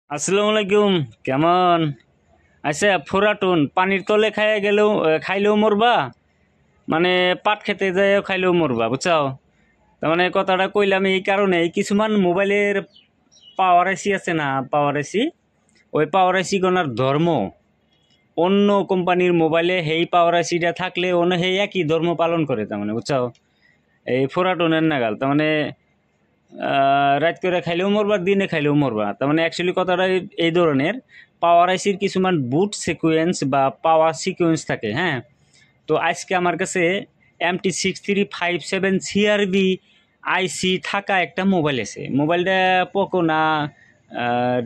আসসালামু আলাইকুম। কেমন? আচ্ছা, ফুরাটুন পানির তলে খাইলেও মরবা, মানে পাট খেতে যায় খাইলেও মরবা, বুঝছাও? তার মানে কথাটা কইলাম এই কারণে, কিছুমান মোবাইলের পাওয়ার এসি আছে না, পাওয়ার এসি, ওই পাওয়ার এসি গোনার ধর্ম অন্য কোম্পানির মোবাইলে হেই পাওয়ার এসিটা থাকলে অন্য হেই একই ধর্ম পালন করে, তার মানে বুঝছাও? এই ফুরাটুনের নাগাল, তার মানে রাত করে খাইলেও মরবা, দিনে খাইলেও মরবা। তার মানে অ্যাকচুয়ালি কথাটা এই ধরনের। পাওয়ার আইসির কিছুমান বুট সিকুয়েন্স বা পাওয়ার সিকুয়েন্স থাকে, হ্যাঁ। তো আজকে আমার কাছে MT6357 CRB আইসি থাকা একটা মোবাইল আছে। মোবাইলটা পোকো না,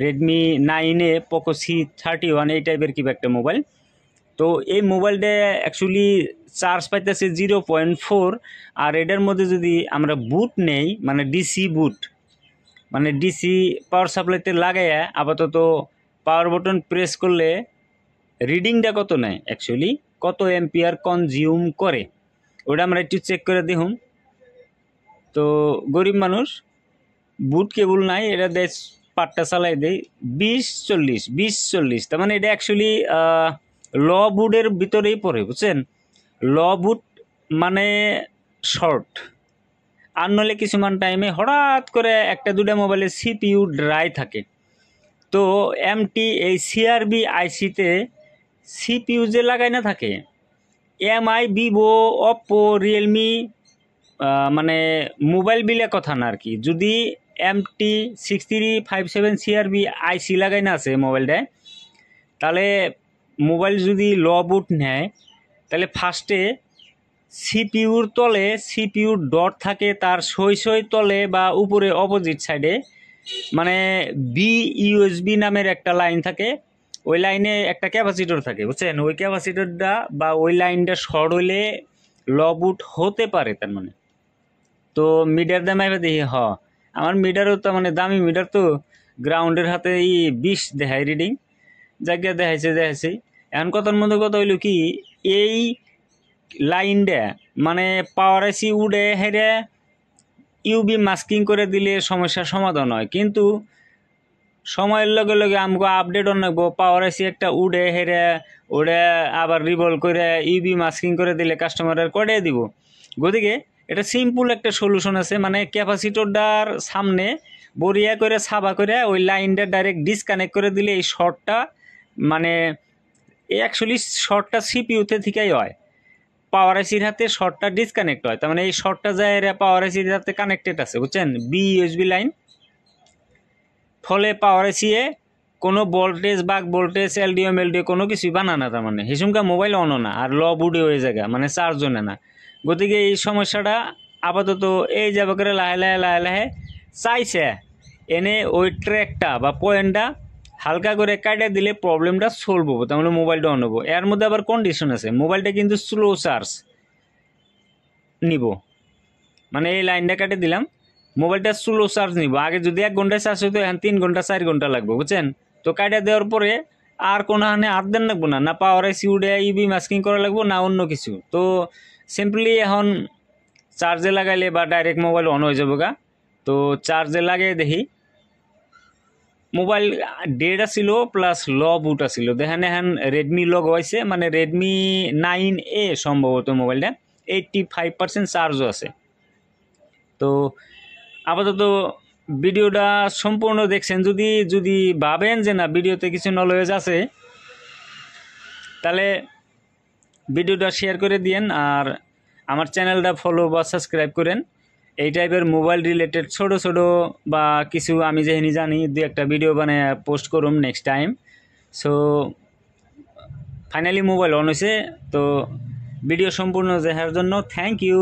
Redmi 9 পোকো C31 এই টাইপের কিবা একটা মোবাইল। তো এই মোবাইলটা অ্যাকচুয়ালি চার্জ পাইতেছে 0.4। আর এটার মধ্যে যদি আমরা বুট নেই, মানে ডিসি বুট, মানে ডিসি পাওয়ার সাপ্লাইতে লাগাইয়া আপাতত পাওয়ার বাটন প্রেস করলে রিডিংটা কত নেয়, অ্যাকচুয়ালি কত এম্পিয়ার কনজিউম করে, ওটা আমরা একটু চেক করে দেখুন। তো গরিব মানুষ, বুট কেবল নাই, এটা দেশ পাটটা চালাই দেয় 20-40 তার মানে এটা অ্যাকচুয়ালি ল বুটের ভিতরেই পড়ে, বুঝছেন? ল বুট মানে শর্ট। আর নইলে কিছুমান টাইমে হঠাৎ করে একটা দুটা মোবাইলে সিপিইউ ড্রাই থাকে। তো এই সিআরবি আইসিতে সিপিইউ যে লাগাই না থাকে, এমআই, ভিভো, অপ্পো, রিয়েলমি, মানে মোবাইল বিলে কথা না আর কি, যদি MT6357 সিআরবি আইসি লাগাই না আছে মোবাইলটায়, তাহলে মোবাইল যদি ল বুট নেয়, তাহলে ফার্স্টে সিপিইউর তলে সিপিইউর ডট থাকে, তার সই তলে বা উপরে অপোজিট সাইডে, মানে ইউএসবি নামের একটা লাইন থাকে। ওই লাইনে একটা ক্যাপাসিটর থাকে, বুঝছেন? ওই ক্যাপাসিটরটা বা ওই লাইনটা শর্ট হইলে ল বুট হতে পারে, তার মানে। তো মিটার দাম আইবে দেখি, আমার মিটারও তো মানে দামি মিটার, তো গ্রাউন্ডের হাতে 20 দেখায় রিডিং। জায়গা দেখাইছে। এখন কথার মধ্যে কথা হইল কি, এই লাইনটা মানে পাওয়ার আইসি উড়ে হেরে ইউবি মাস্কিং করে দিলে সমস্যার সমাধান হয়, কিন্তু সময়ের লগে লগে আমাকে আপডেট অনাকবো। পাওয়ার আইসি একটা উড়ে হেরে ওড়ে আবার রিভলভ করে ইউবি মাস্কিং করে দিলে কাস্টমারের করে দিব। গতিকে এটা সিম্পল একটা সলিউশন আছে, মানে ক্যাপাসিটরটার সামনে বরিয়া করে সাবা করে ওই লাইনটা ডাইরেক্ট ডিসকানেক্ট করে দিলে এই শর্টটা, মানে অ্যাকচুয়ালি শর্টটা সিপিইউতে থেকেই হয়, পাওয়ার আইসির হাতে শর্টটা ডিসকানেক্ট হয়। তার মানে এই শর্টটা যায় পাওয়ার আইসির হাতে কানেক্টেড আছে, বুঝছেন? USB line. ফলে পাওয়ার আইসিয়ে কোনো ভোল্টেজ এলডিও কোনো কিছুই বানা না, তার মানে হিসুমকা মোবাইল অন না, আর ল বুডে হয়ে যায়, মানে চার্জও নেয় না। গতিকে এই সমস্যাটা আপাতত এই যাবে করে লাহে চাইছে এনে ওই ট্র্যাকটা বা পয়েন্টটা হালকা করে কাটিয়ে দিলে প্রবলেমটা সলভ হবো, তার মানে মোবাইলটা অন হবো। এর মধ্যে আবার কন্ডিশন আছে, মোবাইলটা কিন্তু স্লো চার্জ নিব, মানে এই লাইনটা কাটে দিলাম, মোবাইলটা স্লো চার্জ নিব। আগে যদি 1 ঘন্টায় চার্জ হইতো, এখন 3 ঘন্টা 4 ঘন্টা লাগবে, বুঝছেন? তো কাটা দেওয়ার পরে আর কোনো হানে হাত দেন লাগবো না, না পাওয়ার আইসি উডে ইবি মাস্কিং করা লাগবো, না অন্য কিছু। তো সিম্পলি এখন চার্জে লাগাইলে বা ডাইরেক্ট মোবাইল অন হয়ে যাবো গা। তো চার্জে লাগাই দেখি, মোবাইল ডেড আসিল প্লাস ল বুট আসিল। দেখেন এখন রেডমি লগ হয়েছে, মানে Redmi 9A সম্ভবত মোবাইলটা 85% চার্জও আছে। তো আপাতত ভিডিওটা সম্পূর্ণ দেখছেন, যদি ভাবেন যে না ভিডিওতে কিছু নলেজ আছে, তাহলে ভিডিওটা শেয়ার করে দিয়েন, আর আমার চ্যানেলটা ফলো বা সাবস্ক্রাইব করেন। এই টাইপের মোবাইল রিলেটেড ছোট বা কিছু আমি যেখানে জানি 2-1টা ভিডিও বানিয়ে পোস্ট করুম next time. So finally mobile on হয়েছে। তো ভিডিও সম্পূর্ণ দেখার জন্য থ্যাংক ইউ।